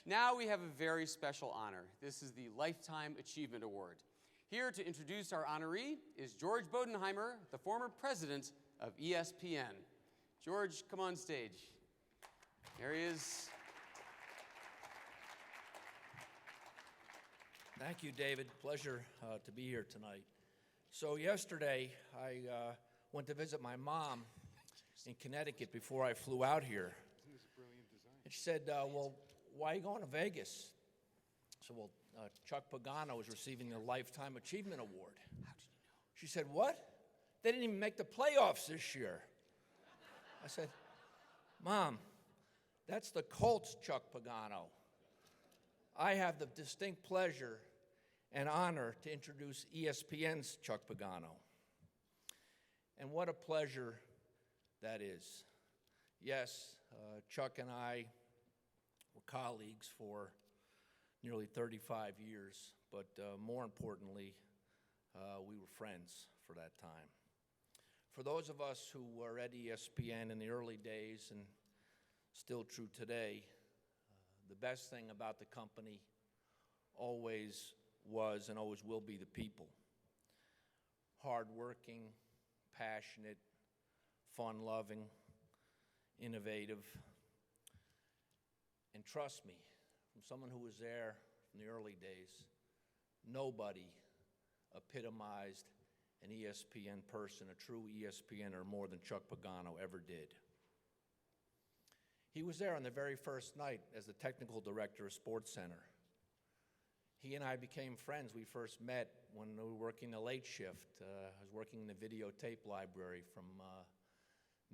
Now we have a very special honor. This is the Lifetime Achievement Award. Here to introduce our honoree is George Bodenheimer, the former president of ESPN. George, come on stage. There he is. Thank you, David. Pleasure to be here tonight. So yesterday, I went to visit my mom in Connecticut before I flew out here. And she said, well, why are you going to Vegas? So, well, Chuck Pagano is receiving the Lifetime Achievement Award. How did you know? She said, what? They didn't even make the playoffs this year. I said, Mom, that's the Colts' Chuck Pagano. I have the distinct pleasure and honor to introduce ESPN's Chuck Pagano. And what a pleasure that is. Yes, Chuck and I were colleagues for nearly 35 years, but more importantly, we were friends for that time. For those of us who were at ESPN in the early days and still true today, the best thing about the company always was and always will be the people. Hardworking, passionate, fun-loving, innovative. And trust me, from someone who was there in the early days, nobody epitomized an ESPN person, a true ESPNer, more than Chuck Pagano ever did. He was there on the very first night as the technical director of SportsCenter. He and I became friends. We first met when we were working the late shift. I was working in the videotape library from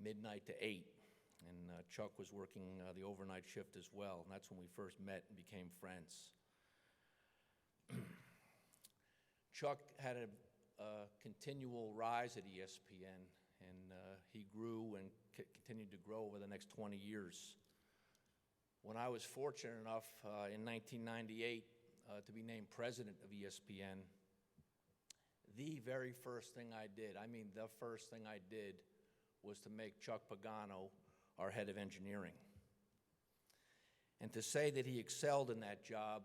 midnight to 8, and Chuck was working the overnight shift as well, and that's when we first met and became friends. Chuck had a continual rise at ESPN, and he grew and continued to grow over the next 20 years. When I was fortunate enough in 1998 to be named president of ESPN, the very first thing I did, I mean the first thing I did, was to make Chuck Pagano our head of engineering. And to say that he excelled in that job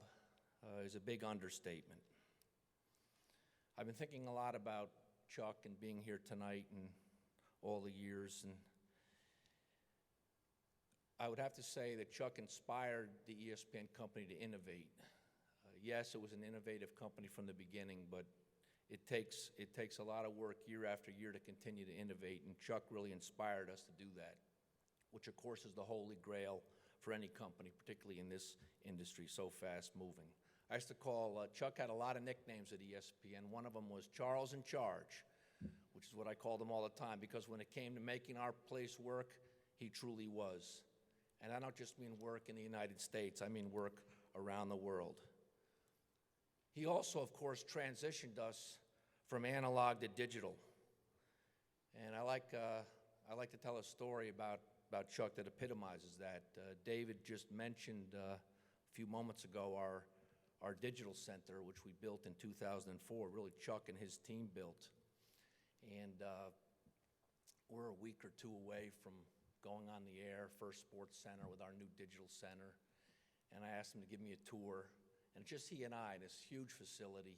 is a big understatement. I've been thinking a lot about Chuck and being here tonight and all the years, and I would have to say that Chuck inspired the ESPN company to innovate. Yes, it was an innovative company from the beginning, but it takes a lot of work year after year to continue to innovate, and Chuck really inspired us to do that, which of course is the holy grail for any company, particularly in this industry, so fast moving. I used to call, Chuck had a lot of nicknames at ESPN. One of them was Charles in Charge, which is what I called him all the time, because when it came to making our place work, he truly was. And I don't just mean work in the United States, I mean work around the world. He also, of course, transitioned us from analog to digital. And I like to tell a story about Chuck that epitomizes that. David just mentioned a few moments ago our digital center, which we built in 2004, really Chuck and his team built. And we're a week or two away from going on the air, first Sports Center with our new digital center. And I asked him to give me a tour. And just he and I, this huge facility,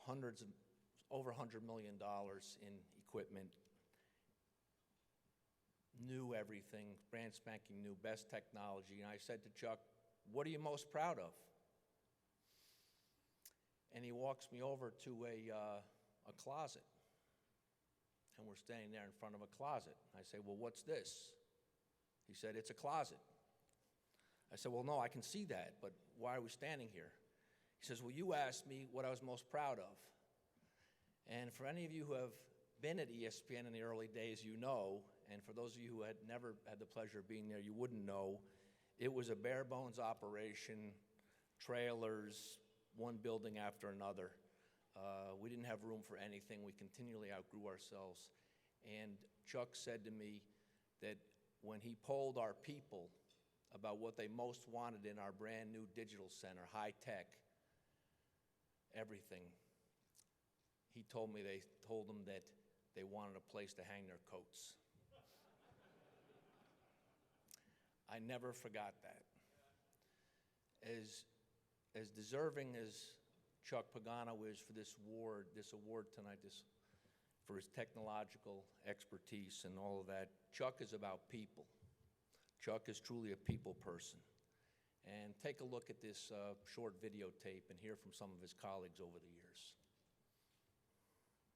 over $100 million in equipment, new everything, brand spanking new, best technology. And I said to Chuck, what are you most proud of? And he walks me over to a closet. And we're standing there in front of a closet. I say, well, what's this? He said, it's a closet. I said, well, no, I can see that, but why are we standing here? He says, well, you asked me what I was most proud of. And for any of you who have been at ESPN in the early days, you know, and for those of you who had never had the pleasure of being there, you wouldn't know, it was a bare bones operation, trailers, one building after another. We didn't have room for anything. We continually outgrew ourselves. And Chuck said to me that when he polled our people about what they most wanted in our brand new digital center, high tech, everything, he told me they told him that they wanted a place to hang their coats. I never forgot that. As deserving as Chuck Pagano is for this award tonight, for his technological expertise and all of that, Chuck is about people. Chuck is truly a people person. And take a look at this short videotape and hear from some of his colleagues over the years.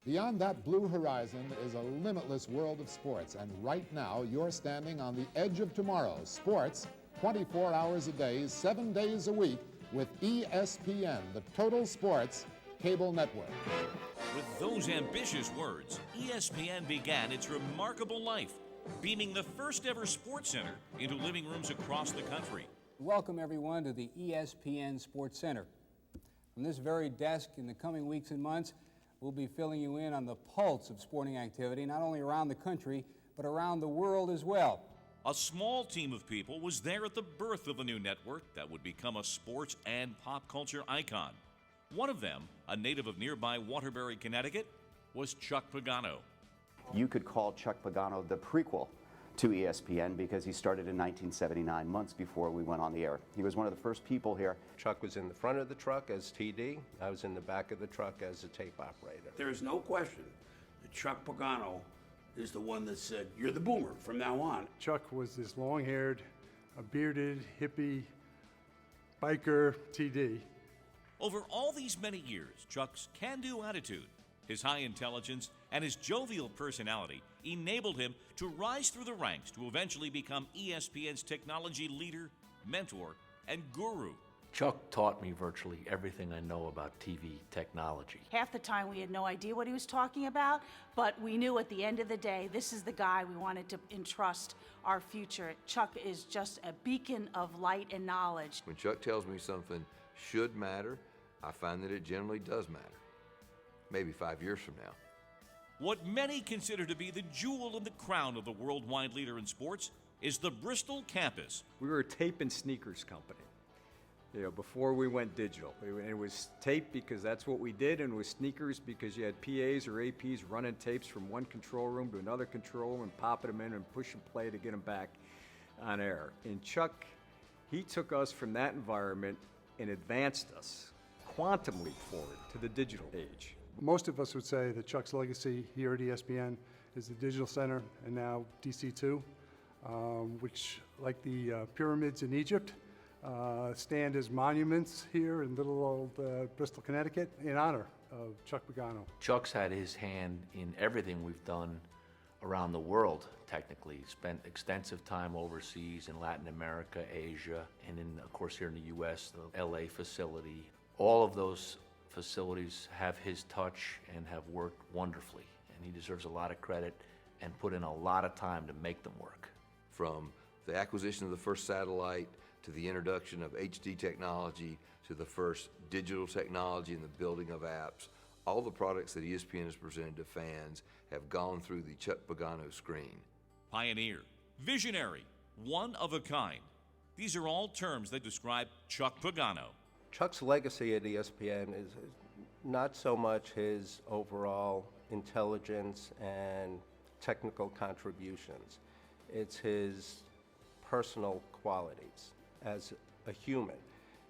Beyond that blue horizon is a limitless world of sports, and right now you're standing on the edge of tomorrow. Sports, 24 hours a day, 7 days a week, with ESPN, the Total Sports Cable Network. With those ambitious words, ESPN began its remarkable life, beaming the first ever sports center into living rooms across the country. Welcome everyone to the ESPN Sports Center. From this very desk in the coming weeks and months, we'll be filling you in on the pulse of sporting activity, not only around the country, but around the world as well. A small team of people was there at the birth of a new network that would become a sports and pop culture icon. One of them, a native of nearby Waterbury, Connecticut, was Chuck Pagano. You could call Chuck Pagano the prequel to ESPN because he started in 1979, months before we went on the air. He was one of the first people here. Chuck was in the front of the truck as TD. I was in the back of the truck as a tape operator. There is no question that Chuck Pagano is the one that said, "You're the boomer from now on." Chuck was this long-haired, a bearded, hippie, biker TD. Over all these many years, Chuck's can-do attitude, his high intelligence, and his jovial personality enabled him to rise through the ranks to eventually become ESPN's technology leader, mentor, and guru. Chuck taught me virtually everything I know about TV technology. Half the time we had no idea what he was talking about, but we knew at the end of the day, this is the guy we wanted to entrust our future. Chuck is just a beacon of light and knowledge. When Chuck tells me something should matter, I find that it generally does matter. Maybe 5 years from now. What many consider to be the jewel in the crown of the worldwide leader in sports is the Bristol campus. We were a tape and sneakers company. Before we went digital. It was tape because that's what we did, and it was sneakers because you had PAs or APs running tapes from one control room to another control room and popping them in and push and play to get them back on air. And Chuck, he took us from that environment and advanced us, quantum leap forward to the digital age. Most of us would say that Chuck's legacy here at ESPN is the Digital Center and now DC2, which, like the pyramids in Egypt, stand as monuments here in little old Bristol, Connecticut, in honor of Chuck Pagano. Chuck's had his hand in everything we've done around the world, technically. He spent extensive time overseas in Latin America, Asia, and of course, here in the U.S., the LA facility. All of those facilities have his touch and have worked wonderfully, and he deserves a lot of credit and put in a lot of time to make them work. From the acquisition of the first satellite, to the introduction of HD technology, to the first digital technology and the building of apps, all the products that ESPN has presented to fans have gone through the Chuck Pagano screen. Pioneer, visionary, one of a kind. These are all terms that describe Chuck Pagano. Chuck's legacy at ESPN is not so much his overall intelligence and technical contributions. It's his personal qualities as a human.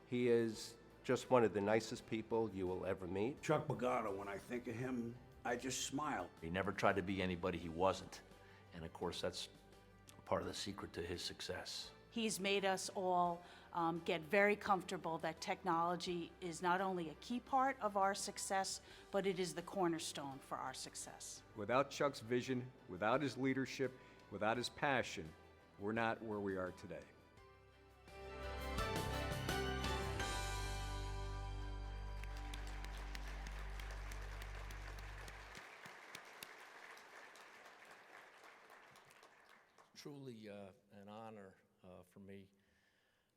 He is just one of the nicest people you will ever meet. Chuck Pagano, when I think of him, I just smile. He never tried to be anybody he wasn't, and of course that's part of the secret to his success. He's made us all get very comfortable that technology is not only a key part of our success, but it is the cornerstone for our success. Without Chuck's vision, without his leadership, without his passion, we're not where we are today. Truly an honor for me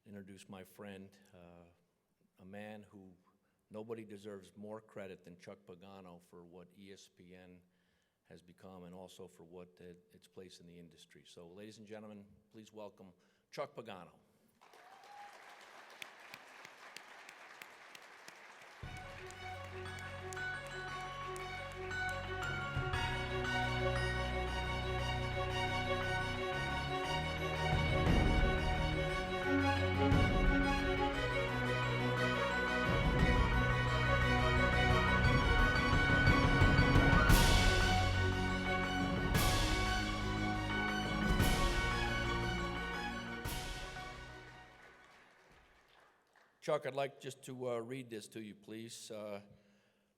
to introduce my friend, a man who nobody deserves more credit than Chuck Pagano for what ESPN has become and also for what its place in the industry. So, ladies and gentlemen, please welcome Chuck Pagano. Chuck, I'd like just to read this to you, please.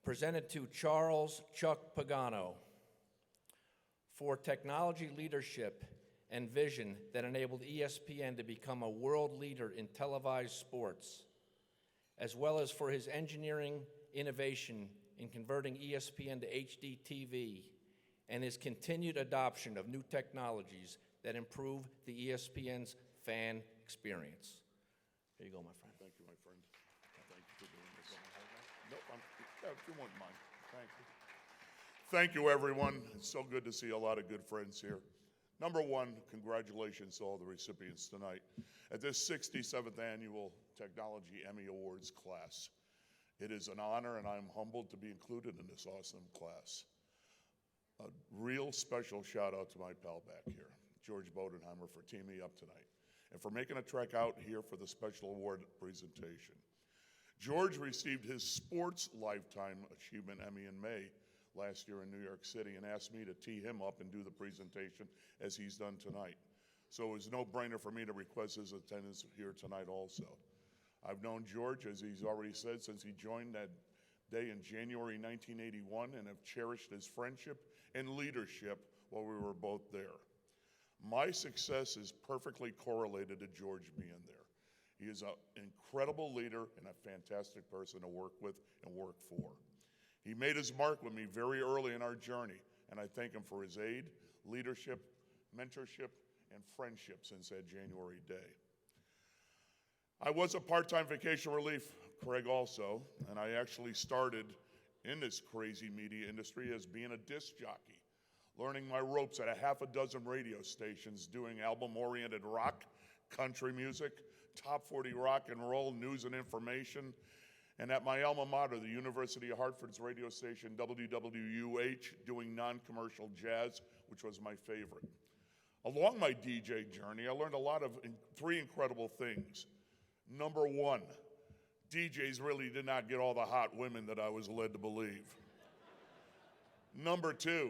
Presented to Charles Chuck Pagano for technology leadership and vision that enabled ESPN to become a world leader in televised sports, as well as for his engineering innovation in converting ESPN to HD TV and his continued adoption of new technologies that improve the ESPN's fan experience. Here you go, my friend. Thank you, my friend. Thank you for doing this. Nope, if you wouldn't mind. Thank you. Thank you, everyone. It's so good to see a lot of good friends here. Number one, congratulations to all the recipients tonight at this 67th Annual Technology Emmy Awards class. It is an honor, and I'm humbled to be included in this awesome class. A real special shout out to my pal back here, George Bodenheimer, for teaming me up tonight and for making a trek out here for the special award presentation. George received his Sports Lifetime Achievement Emmy in May last year in New York City and asked me to tee him up and do the presentation as he's done tonight. So it was no brainer for me to request his attendance here tonight also. I've known George, as he's already said, since he joined that day in January 1981 and have cherished his friendship and leadership while we were both there. My success is perfectly correlated to George being there. He is an incredible leader and a fantastic person to work with and work for. He made his mark with me very early in our journey, and I thank him for his aid, leadership, mentorship, and friendship since that January day. I was a part-time vacation relief, Craig also, and I actually started in this crazy media industry as being a disc jockey, learning my ropes at a half a dozen radio stations doing album-oriented rock, country music, top 40 rock and roll, news and information, and at my alma mater, the University of Hartford's radio station, WWUH, doing non-commercial jazz, which was my favorite. Along my DJ journey, I learned a lot of three incredible things. Number one, DJs really did not get all the hot women that I was led to believe. Number two,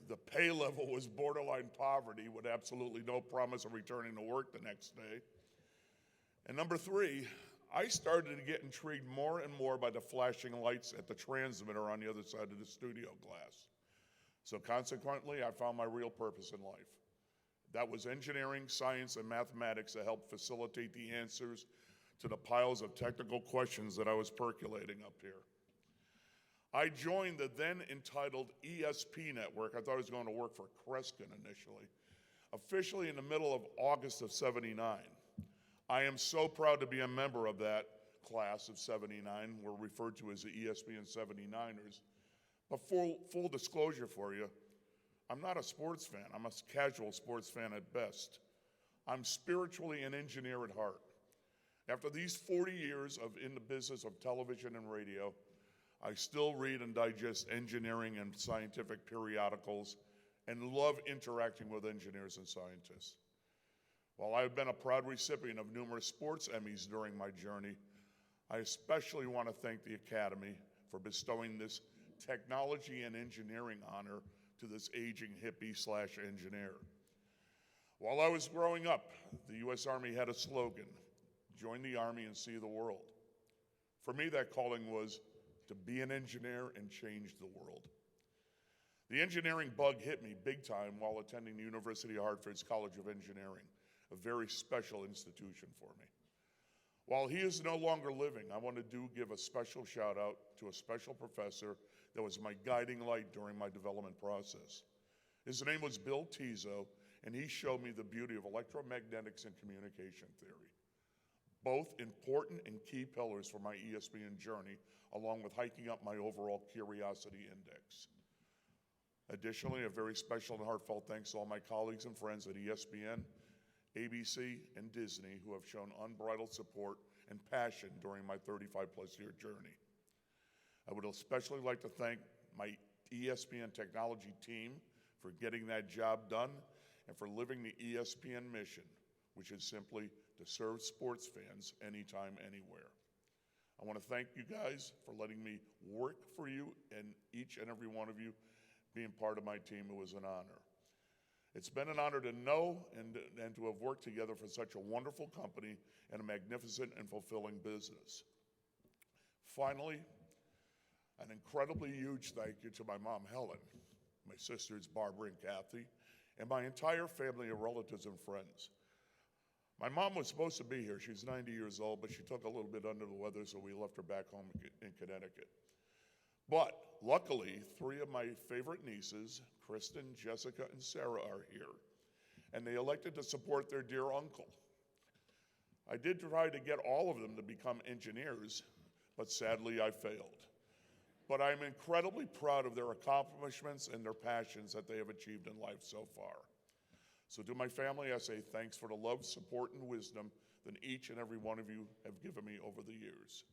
the pay level was borderline poverty with absolutely no promise of returning to work the next day. And number three, I started to get intrigued more and more by the flashing lights at the transmitter on the other side of the studio glass. So consequently, I found my real purpose in life. That was engineering, science, and mathematics that helped facilitate the answers to the piles of technical questions that I was percolating up here. I joined the then entitled ESP network. I thought I was going to work for Kreskin initially, officially in the middle of August of '79. I am so proud to be a member of that class of '79. We're referred to as the ESPN 79ers. But full disclosure for you, I'm not a sports fan. I'm a casual sports fan at best. I'm spiritually an engineer at heart. After these 40 years in the business of television and radio, I still read and digest engineering and scientific periodicals and love interacting with engineers and scientists. While I have been a proud recipient of numerous sports Emmys during my journey, I especially want to thank the Academy for bestowing this technology and engineering honor to this aging hippie/engineer. While I was growing up, the U.S. Army had a slogan, join the Army and see the world. For me, that calling was to be an engineer and change the world. The engineering bug hit me big time while attending the University of Hartford's College of Engineering, a very special institution for me. While he is no longer living, I want to give a special shout out to a special professor that was my guiding light during my development process. His name was Bill Tizo, and he showed me the beauty of electromagnetics and communication theory, both important and key pillars for my ESPN journey, along with hiking up my overall curiosity index. Additionally, a very special and heartfelt thanks to all my colleagues and friends at ESPN, ABC, and Disney who have shown unbridled support and passion during my 35-plus year journey. I would especially like to thank my ESPN technology team for getting that job done and for living the ESPN mission, which is simply to serve sports fans anytime, anywhere. I want to thank you guys for letting me work for you and each and every one of you being part of my team. It was an honor. It's been an honor to know and to have worked together for such a wonderful company and a magnificent and fulfilling business. Finally, an incredibly huge thank you to my mom, Helen, my sisters, Barbara and Kathy, and my entire family of relatives and friends. My mom was supposed to be here. She's 90 years old, but she took a little bit under the weather, so we left her back home in Connecticut. But luckily, 3 of my favorite nieces, Kristen, Jessica, and Sarah, are here, and they elected to support their dear uncle. I did try to get all of them to become engineers, but sadly I failed. But I'm incredibly proud of their accomplishments and their passions that they have achieved in life so far. So to my family, I say thanks for the love, support, and wisdom that each and every one of you have given me over the years.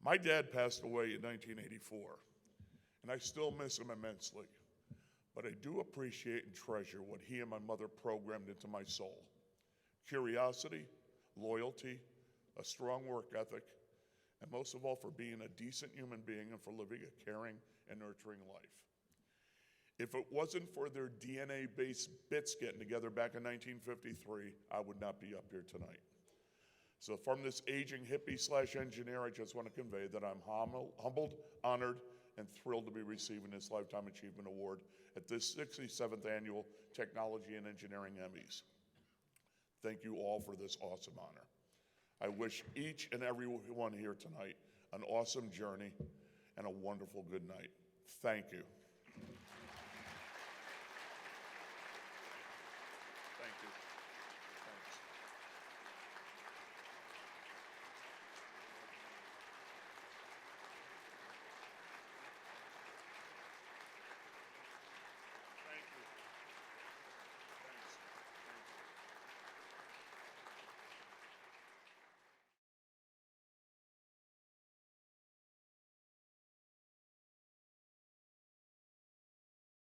My dad passed away in 1984, and I still miss him immensely. But I do appreciate and treasure what he and my mother programmed into my soul. Curiosity, loyalty, a strong work ethic, and most of all for being a decent human being and for living a caring and nurturing life. If it wasn't for their DNA-based bits getting together back in 1953, I would not be up here tonight. So from this aging hippie/engineer, I just want to convey that I'm humbled, honored, and thrilled to be receiving this Lifetime Achievement Award at this 67th Annual Technology and Engineering Emmys. Thank you all for this awesome honor. I wish each and every one here tonight an awesome journey and a wonderful good night. Thank you.